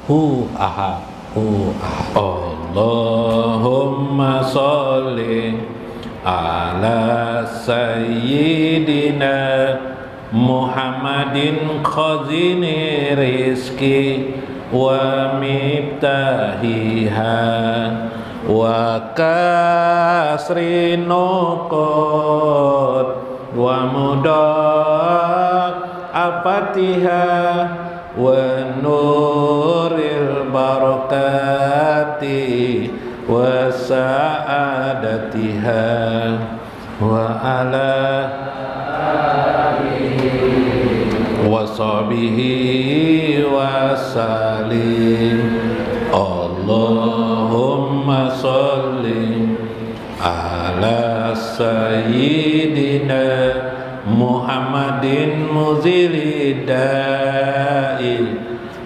hu ahad Allahumma sholli ala sayyidina Muhammadin khazini rizki wa miftahiha wa kasri nuqud wa mudafatiha wa nuril barakati wa sa'adatiha wa ala wa sahbihi wa salim. Allahumma sholli ala sayyidina Muhammadin muzili da'i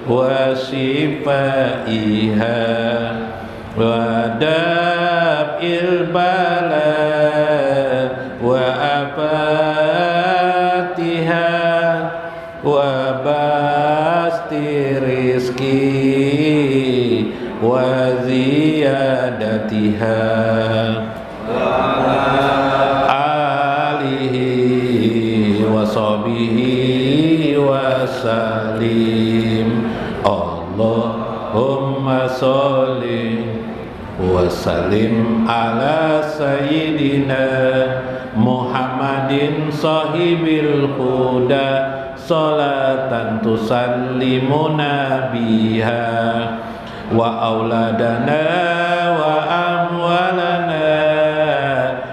wa shifaiha wa daf'il bala wa afatiha wa basti rizki wa ziyadatiha alihi wa sahbihi wa salim. Allahumma sholli wa sallim ala sayyidina Muhammadin sahibil huda salatan tusallimuna biha wa auladana wa amwalana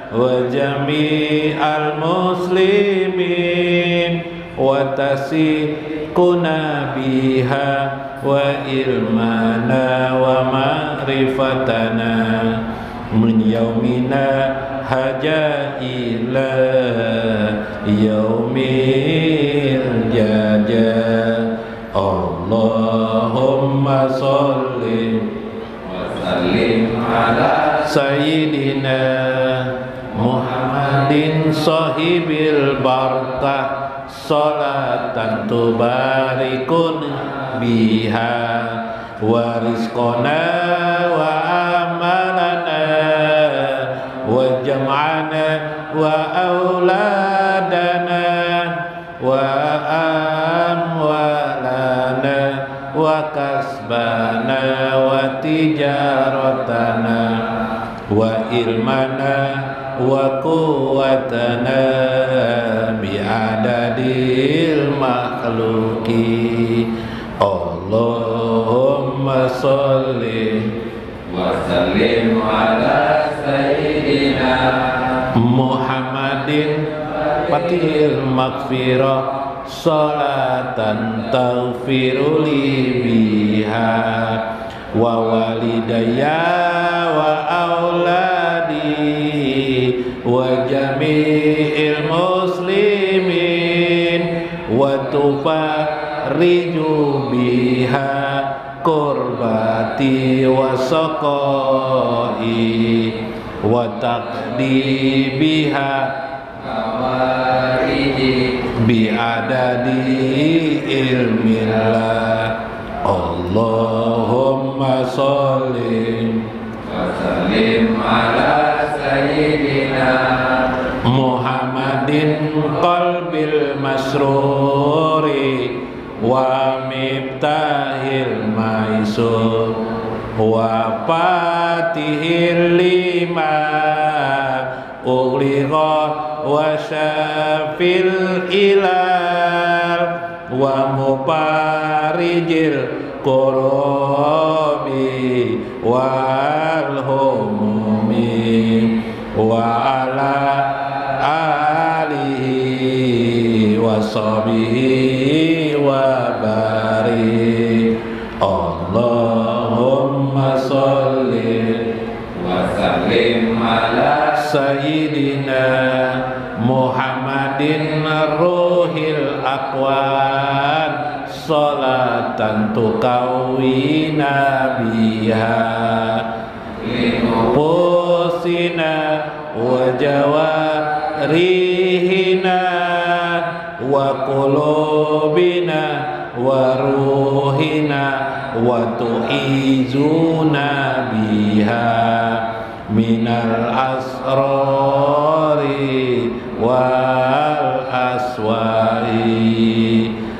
wa jami'al muslimin wa tasikuna biha wa ilmana wa ma'rifatana min yaumina haja ila yaumil jaja. Allahumma sholli wa sallim ala sayyidina Muhammadin sahibil barakah salatan tubarikun biha wa rizqana wa amalana wa jam'ana wa auladana wa amwalana wa kasbana wa tijaratana wa ilmana wa quwwatana bi'adadil makhluki. Allahumma sholli wa sallim ala sayyidina Muhammadin fatihil maghfirah salatan taghfiruli biha wa walidayya wa auladi wa jami'il muslimin wa tufarriju biha kurbati wa saqai wa taqdi biha bi'adadi ilmillah. Allahumma sholli wa sallim ala sayyidina Muhammadin qalbil masruri wa miftahil maisur wa fatihil lima ughliqa wa syafil ilal wa muparijil qurabi wal humumi wa ala alihi wa sahbihi wa barik. Allahumma sholli wa sallim ala sayyidina Muhammadin ruhil aqwan salatan tukawina biha linufusina wa jawarihina wa qulubina wa ruhina wa tu'izuna biha minal asrari wal aswai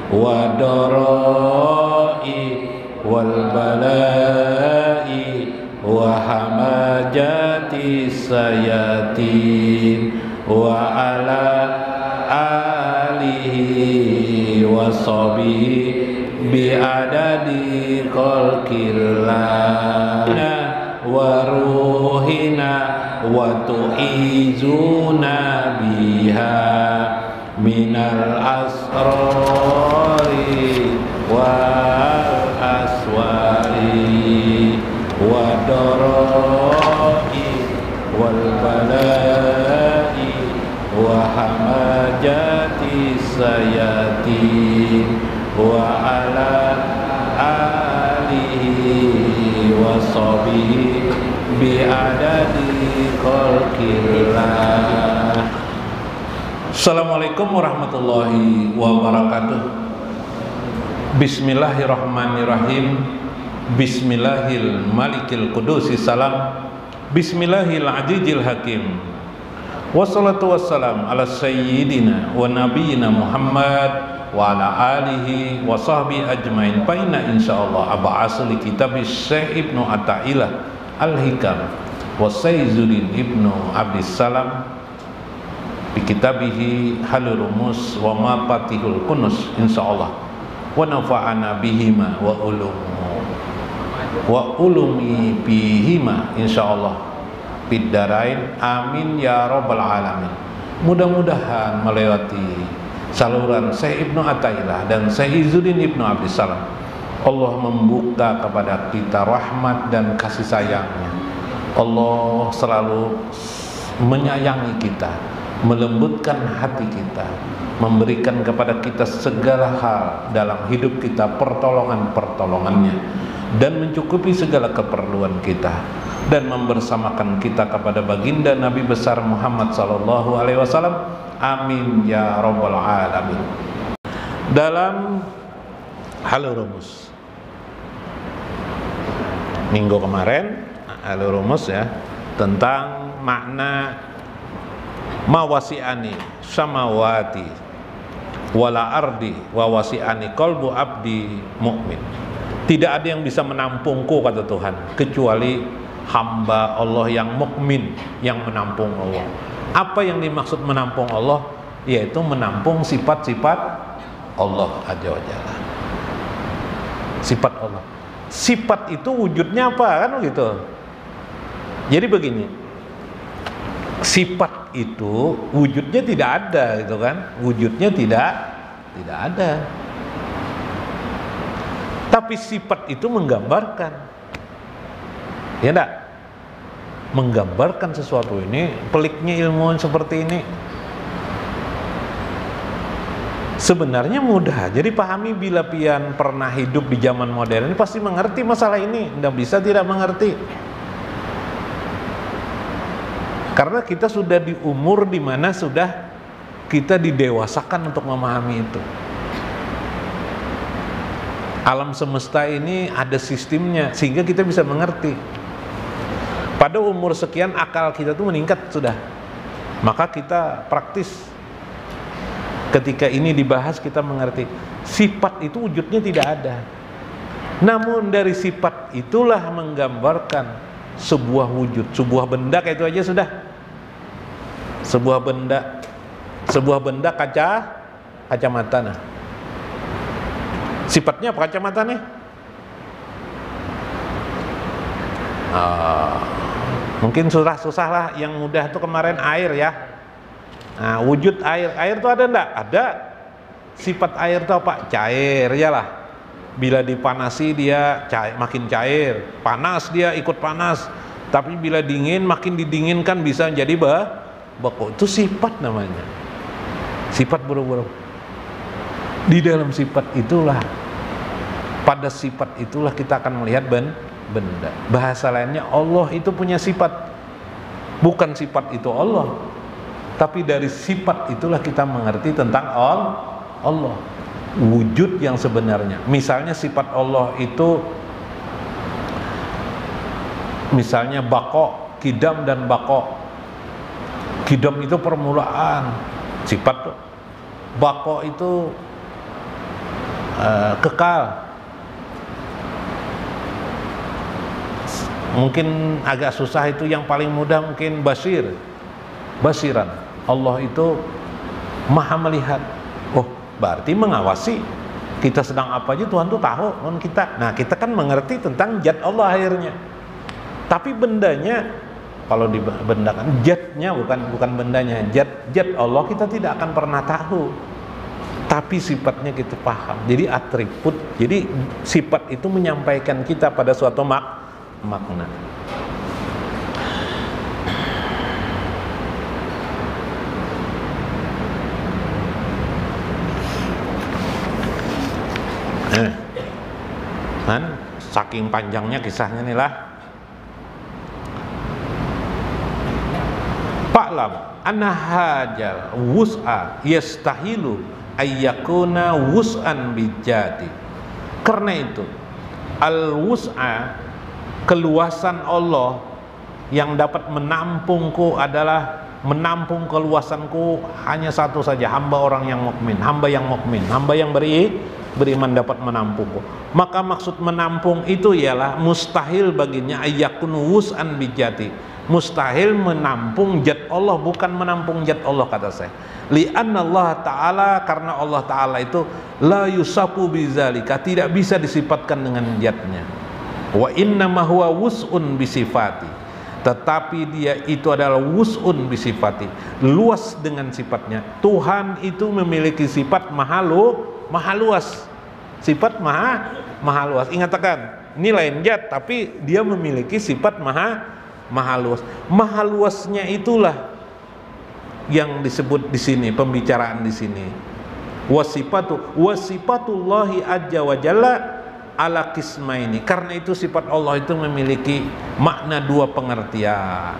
wa darai wal balai wa hamajati sayatin wa ala alihi wa sahbihi bi adadi khalqillah wa ruhina wa tu'izuna biha minal asrari wal aswai wa darai wal balai wa hamajati sayatin wa ala alihi wa sahbihi bi adadi khalqillah. Assalamualaikum warahmatullahi wabarakatuh. Bismillahirrahmanirrahim. Bismillahil malikil qudusi salam. Bismillahil azizil hakim. Wassalatu wassalam ala sayyidina wa nabiyyina Muhammad wa ala alihi wa sahbihi ajmain. Fa inna insyaallah ab'asul kitabis Syekh Ibnu Athaillah Al-Hikam wa Sayyiduddin Ibnu Abdissalam bi kitabihi Halul Rumus wa Mafatihul Kunus insyaallah wa nafa'ana bihima wa ulumi bihima insyaallah fid darain amin ya rabbal alamin. Mudah-mudahan melewati saluran Syekh Ibnu Athaillah dan Sayyiduddin Ibnu Abdissalam Allah membuka kepada kita rahmat dan kasih sayangnya. Allah selalu menyayangi kita, melembutkan hati kita, memberikan kepada kita segala hal dalam hidup kita, pertolongan-pertolongannya, dan mencukupi segala keperluan kita, dan membersamakan kita kepada baginda Nabi besar Muhammad SAW. Amin ya rabbal alamin. Dalam Halul Rumus minggu kemarin, Halul Rumus ya, tentang makna mawasi'ani samawati wala ardi wa wasi'ani qalbu abdi mu'min. Tidak ada yang bisa menampungku, kata Tuhan, kecuali hamba Allah yang mukmin yang menampung Allah. Apa yang dimaksud menampung Allah? Yaitu menampung sifat-sifat Allah Azza wa Jalla. Sifat Allah. Sifat itu wujudnya apa, kan gitu. Jadi begini, sifat itu wujudnya tidak ada, gitu kan? Wujudnya tidak ada. Tapi sifat itu menggambarkan, ya enggak? Menggambarkan sesuatu. Ini peliknya ilmuwan seperti ini. Sebenarnya mudah. Jadi pahami, bila pian pernah hidup di zaman modern ini pasti mengerti masalah ini. Tidak bisa tidak mengerti. Karena kita sudah di umur di mana sudah kita didewasakan untuk memahami itu. Alam semesta ini ada sistemnya sehingga kita bisa mengerti. Pada umur sekian akal kita tuh meningkat sudah. Maka kita praktis. Ketika ini dibahas kita mengerti sifat itu wujudnya tidak ada. Namun dari sifat itulah menggambarkan sebuah wujud, sebuah benda, kayak itu aja sudah. Sebuah benda kacamata. Nah, sifatnya apa kacamatanya? Mungkin susah lah. Yang mudah itu kemarin air ya. Nah, wujud air itu ada enggak? Ada. Sifat air itu apa? Cair, iyalah. Bila dipanasi dia makin cair, panas dia ikut panas. Tapi bila dingin, makin didinginkan bisa jadi beku. Itu sifat namanya. Sifat buru-buru. Di dalam sifat itulah, pada sifat itulah kita akan melihat benda. Bahasa lainnya, Allah itu punya sifat. Bukan sifat itu Allah, tapi dari sifat itulah kita mengerti tentang Allah, wujud yang sebenarnya. Misalnya sifat Allah itu Misalnya bako, kidam dan bako. Kidam itu permulaan sifat tuh. Bako itu kekal. Mungkin agak susah itu, yang paling mudah mungkin basiran. Allah itu maha melihat. Oh, berarti mengawasi kita sedang apa aja Tuhan tuh tahu non kita. Nah, kita kan mengerti tentang zat Allah akhirnya. Tapi bendanya, kalau dibendakan zatnya, bukan bendanya, zat Allah kita tidak akan pernah tahu. Tapi sifatnya kita paham. Jadi atribut, jadi sifat itu menyampaikan kita pada suatu makna. Kan saking panjangnya kisahnya nih lah. Fa'lam anna hajal wus'a yastahilu ayyakuna wus'an bijati. Karena itu al-wus'a, keluasan Allah yang dapat menampungku adalah menampung keluasanku hanya satu saja, hamba orang yang mukmin, hamba yang beriman dapat menampungku. Maka maksud menampung itu ialah mustahil baginya ayyakun wus'an bijati, mustahil menampung zat Allah, bukan menampung zat Allah kata saya. Li'anna Allah Ta'ala, karena Allah Ta'ala itu la yusafu bizalika, tidak bisa disifatkan dengan zatnya. Wa inna ma huwa wus'un bisifati, tetapi dia itu adalah wus'un bisifati, luas dengan sifatnya. Tuhan itu memiliki sifat maha luas, sifat maha luas. Ingatkan, ini lain zat tapi dia memiliki sifat maha luas. Maha luasnya itulah yang disebut di sini, pembicaraan di sini. Wasifatullahi azza wa jalla ala qismaini. Karena itu sifat Allah itu memiliki makna dua pengertian.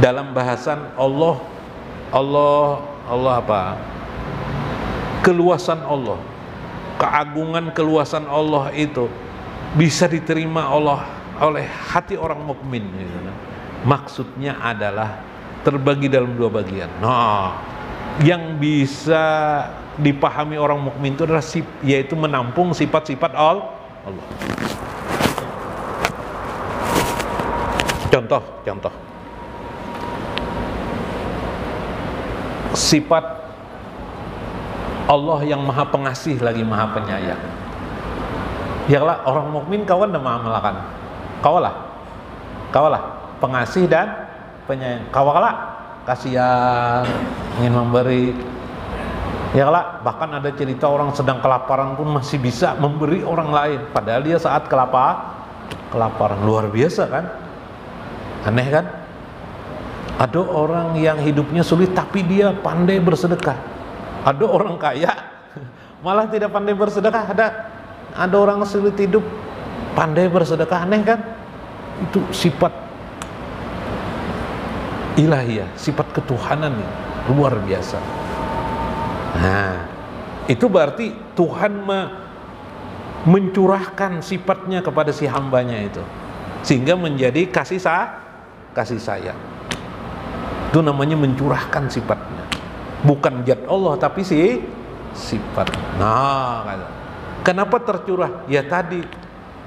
Dalam bahasan Allah apa? Keluasan Allah, keagungan keluasan Allah itu bisa diterima oleh hati orang mukmin. Maksudnya adalah terbagi dalam dua bagian. Nah, yang bisa dipahami orang mukmin itu adalah yaitu menampung sifat-sifat Allah. Contoh sifat Allah yang maha pengasih lagi maha penyayang. Yalah, orang mukmin kawan dan maha melakan. Kawalah pengasih dan penyayang. Kawalah kasihan, ingin memberi. Yalah, bahkan ada cerita orang sedang kelaparan pun masih bisa memberi orang lain, padahal dia saat kelaparan. Luar biasa kan? Aneh kan? Ada orang yang hidupnya sulit tapi dia pandai bersedekah. Ada orang kaya malah tidak pandai bersedekah. Ada orang sulit hidup pandai bersedekah. Aneh kan? Itu sifat ilahiyah, sifat ketuhanan ini luar biasa. Nah, itu berarti Tuhan mencurahkan sifatnya kepada si hambanya itu, sehingga menjadi kasih sayang. Itu namanya mencurahkan sifatnya, bukan zat Allah tapi si sifat. Nah, kenapa tercurah? Ya tadi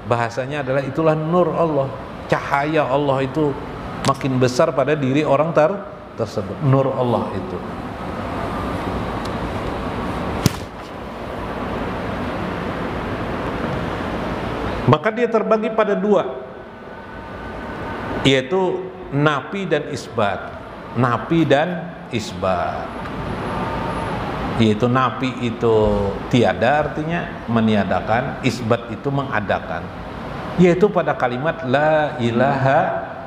bahasanya adalah itulah nur Allah, cahaya Allah itu makin besar pada diri orang tersebut. Nur Allah itu. Maka dia terbagi pada dua, yaitu nafi dan isbat. Nafi dan isbat, yaitu nafi itu tiada, artinya meniadakan. Isbat itu mengadakan, yaitu pada kalimat la ilaha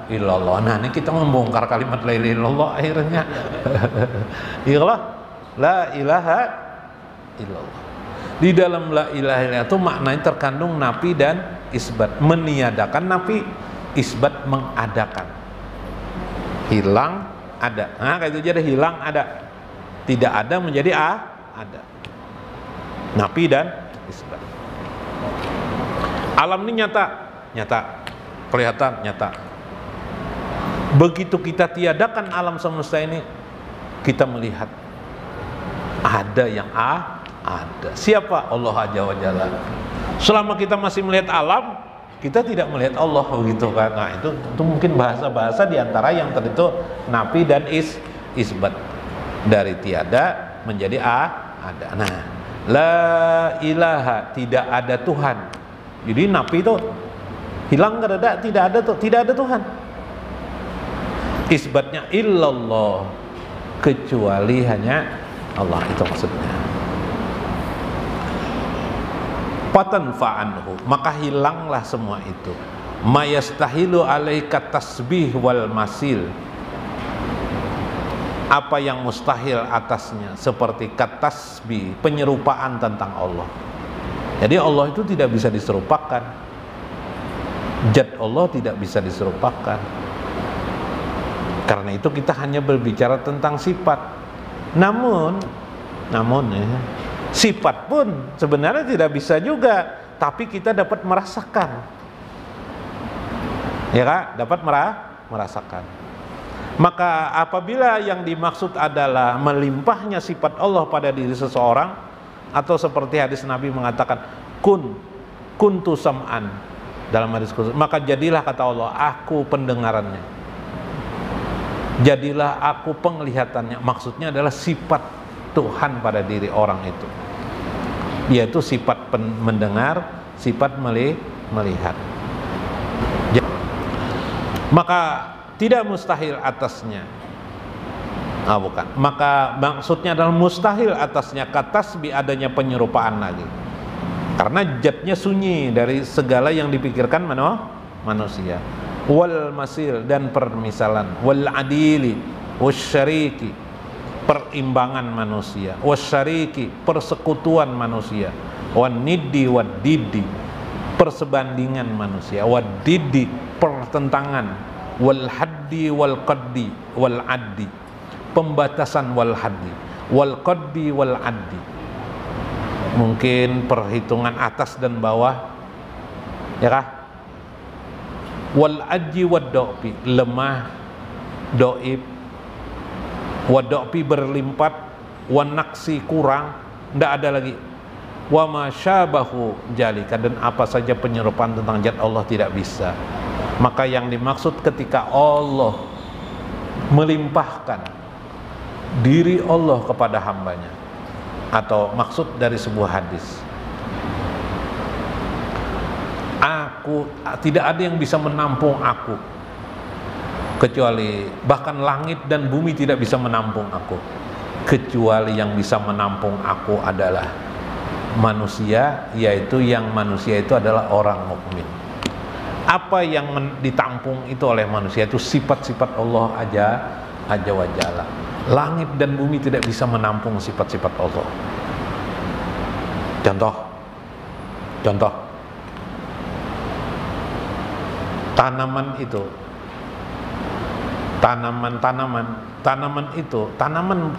illallah. Nah, ini kita membongkar kalimat la ilaha illallah akhirnya. Iyalah, la ilaha illallah. Di dalam la ilaha illallah itu maknanya terkandung nafi dan isbat. Meniadakan nafi, isbat mengadakan. Hilang ada. Nah, kayak itu jadi hilang ada. Tidak ada menjadi ada. Nafi dan isbat. Alam ini nyata, kelihatan nyata. Begitu kita tiadakan alam semesta ini, kita melihat ada yang ada. Siapa? Allah Azza wa Jalla. Selama kita masih melihat alam, kita tidak melihat Allah, begitu kan? Nah, itu mungkin bahasa-bahasa diantara yang tadi itu nafi dan isbat, dari tiada menjadi ada. Nah, la ilaha, tidak ada Tuhan. Jadi nafi itu hilang, tidak ada tuh, tidak ada Tuhan. Isbatnya illallah, kecuali hanya Allah, itu maksudnya. Fatanfa'anhu, maka hilanglah semua itu. Mayastahilu alaika tasbih wal masil, apa yang mustahil atasnya, seperti katasbih, penyerupaan tentang Allah. Jadi Allah itu tidak bisa diserupakan, zat Allah tidak bisa diserupakan. Karena itu kita hanya berbicara tentang sifat. Namun ya, sifat pun sebenarnya tidak bisa juga, tapi kita dapat merasakan, ya kan? Dapat merasakan. Maka apabila yang dimaksud adalah melimpahnya sifat Allah pada diri seseorang, atau seperti hadis Nabi mengatakan kuntu sam'an dalam hadis khusus, maka jadilah, kata Allah, aku pendengarannya, jadilah aku penglihatannya. Maksudnya adalah sifat Tuhan pada diri orang itu, yaitu sifat mendengar, sifat melihat. Maka tidak mustahil atasnya, bukan. Maka maksudnya adalah mustahil atasnya katasbi, adanya penyerupaan lagi, karena zatnya sunyi dari segala yang dipikirkan manusia. Wal masil, dan permisalan. Wal adili wasyariki, perimbangan manusia. Wasyariki, persekutuan manusia. Wan niddi wad diddi, persebandingan manusia. Wad diddi, pertentangan. Wal haddi wal qaddi wal addi, pembatasan. Wal haddi wal qaddi wal addi, mungkin perhitungan atas dan bawah, ya kah? Wal aji wad do'pi, lemah, do'ib, wad do'pi berlimpah, wan naksi kurang, tidak ada lagi. Wa ma syabahu jalika, dan apa saja penyerupaan tentang zat Allah tidak bisa. Maka yang dimaksud ketika Allah melimpahkan diri Allah kepada hambanya, atau maksud dari sebuah hadis, aku tidak ada yang bisa menampung aku kecuali, bahkan langit dan bumi tidak bisa menampung aku, kecuali yang bisa menampung aku adalah manusia, yaitu yang manusia itu adalah orang mukmin. Apa yang ditampung itu oleh manusia itu sifat-sifat Allah Azza wa Jalla. Langit dan bumi tidak bisa menampung sifat-sifat Allah. Contoh tanaman itu, tanaman itu,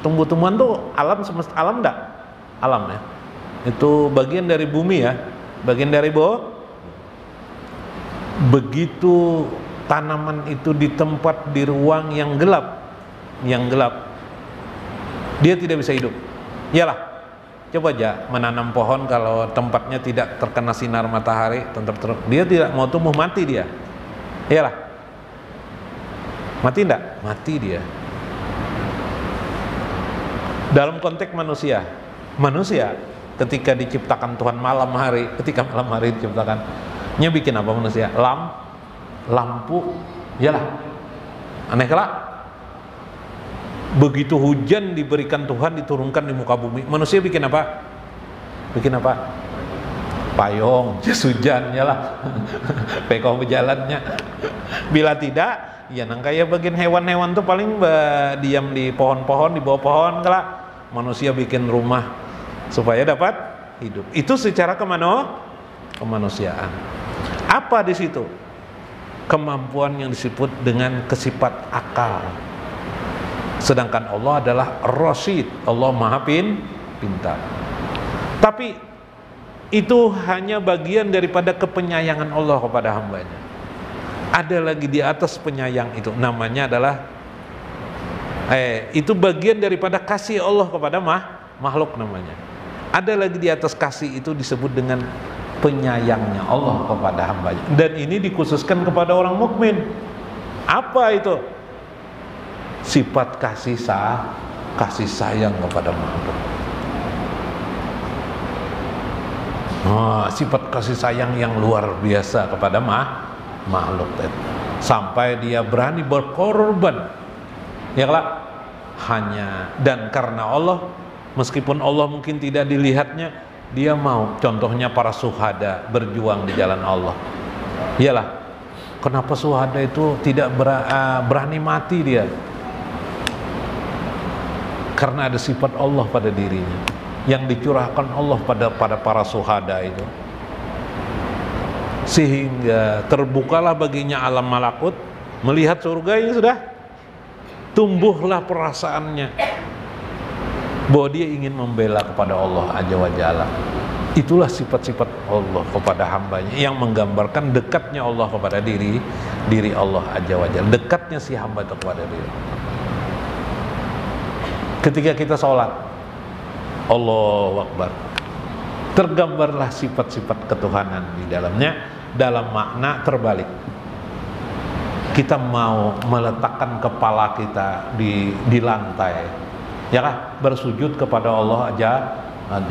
tumbuh-tumbuhan tuh alam semesta, alam enggak? Alam ya. Itu bagian dari bumi ya, bagian dari begitu tanaman itu di tempat, di ruang yang gelap, dia tidak bisa hidup. Iyalah, coba aja menanam pohon kalau tempatnya tidak terkena sinar matahari, dia tidak mau tumbuh, mati dia. Iyalah, mati enggak? Mati dia. Dalam konteks manusia ketika diciptakan Tuhan malam hari, ketika malam hari diciptakan, nya bikin apa manusia? Lampu. Iyalah, aneh kelak. Begitu hujan diberikan Tuhan, diturunkan di muka bumi, manusia bikin apa? Payung, jas hujan, iyalah. Pekoh berjalannya. Bila tidak, ya nang kayak bagian hewan-hewan tuh paling diam di pohon-pohon, di bawah pohon kelak. Manusia bikin rumah supaya dapat hidup. Itu secara kemanusiaan. Apa di situ? Kemampuan yang disebut dengan kesifat akal. Sedangkan Allah adalah Rasyid, Allah Maha Pintar. Tapi itu hanya bagian daripada kepenyayangan Allah kepada hambanya. Ada lagi di atas penyayang itu, namanya adalah itu bagian daripada kasih Allah kepada makhluk namanya. Ada lagi di atas kasih itu disebut dengan penyayangnya Allah kepada hambanya, dan ini dikhususkan kepada orang mukmin. Apa itu? Sifat kasih sayang kepada makhluk. Sifat kasih sayang yang luar biasa kepada makhluk itu, sampai dia berani berkorban, ya lah, hanya dan karena Allah. Meskipun Allah mungkin tidak dilihatnya, dia mau. Contohnya para syuhada berjuang di jalan Allah. Iyalah, kenapa syuhada itu tidak berani mati dia? Karena ada sifat Allah pada dirinya yang dicurahkan Allah pada para syuhada itu, sehingga terbukalah baginya alam malakut, melihat surga ini sudah tumbuhlah perasaannya bahwa dia ingin membela kepada Allah Azza wa Jalla. Itulah sifat-sifat Allah kepada hambanya yang menggambarkan dekatnya Allah kepada diri Allah Azza wa Jalla, dekatnya si hamba itu kepada diri. Ketika kita sholat, Allahu Akbar, tergambarlah sifat-sifat ketuhanan di dalamnya dalam makna terbalik. Kita mau meletakkan kepala kita di lantai, ya kan, bersujud kepada Allah Azza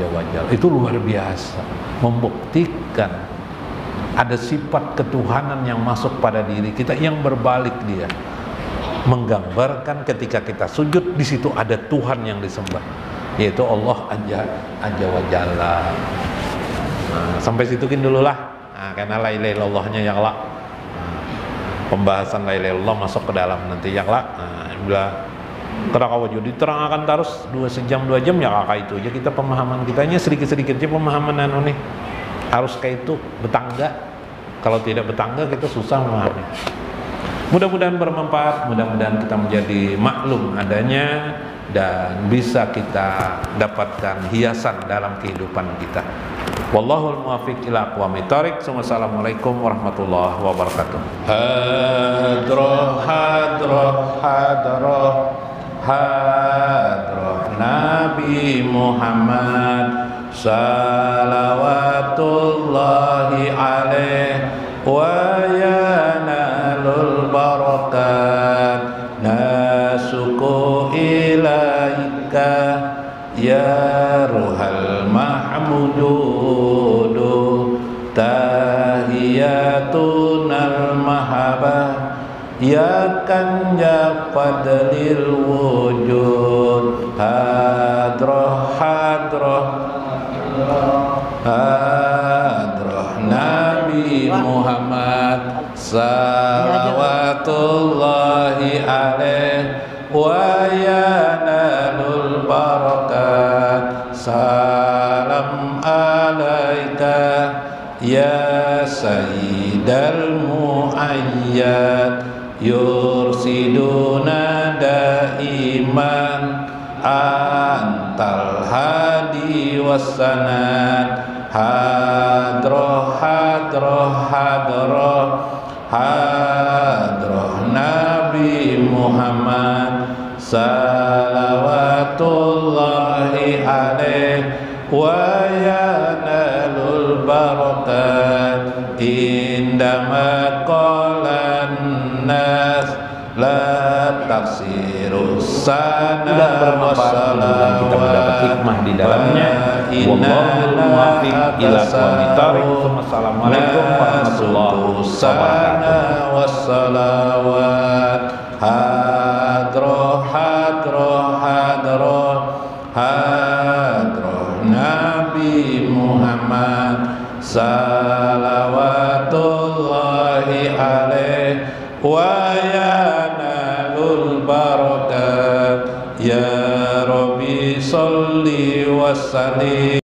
wa Jalla. Itu luar biasa, membuktikan ada sifat ketuhanan yang masuk pada diri kita yang berbalik dia, menggambarkan ketika kita sujud di situ ada Tuhan yang disembah, yaitu Allah Azza wa Jalla. Sampai situkin dulu lah. Karena la ilaha illallahnya yang la. Pembahasan la ilaha illallah masuk ke dalam nanti yang la. Bila keraka wujud diterangkan terus 2 jam ya kakak itu aja kita pemahaman kitanya sedikit-sedikit aja pemahaman nih harus kayak itu betangga. Kalau tidak betangga kita susah memahami. Mudah-mudahan bermanfaat, mudah-mudahan kita menjadi maklum adanya dan bisa kita dapatkan hiasan dalam kehidupan kita. Wallahul muwaffiq ila aqwamit thoriq. Wassalamualaikum warahmatullahi wabarakatuh. Hadrah Nabi Muhammad salawatullahi alaihi wa yanalul barakat nasuku ilaika ya ruhal mahmududu tahiyatunal mahabah ya kan ya fadlil wujud hadrah Nabi Muhammad salawatullahi alaihi wa yanalul barakat salam alaika ya sayyidal muayyad yursiduna daiman antal hadi wassanad hadrah Nabi Muhammad salawatullahi alaihi wa yanalul barakat indama qalan nas la taksiru sana bermanfaat, kita mendapat hikmah di dalamnya. Wallahul muwaffiq ila aqwamit thoriq. Wassalamualaikum warahmatullahi wabarakatuh. Wassalawat hadrah Nabi Muhammad salawatullahi alaihi wa yanalul barakat ya Rabbi sholli wa sallim.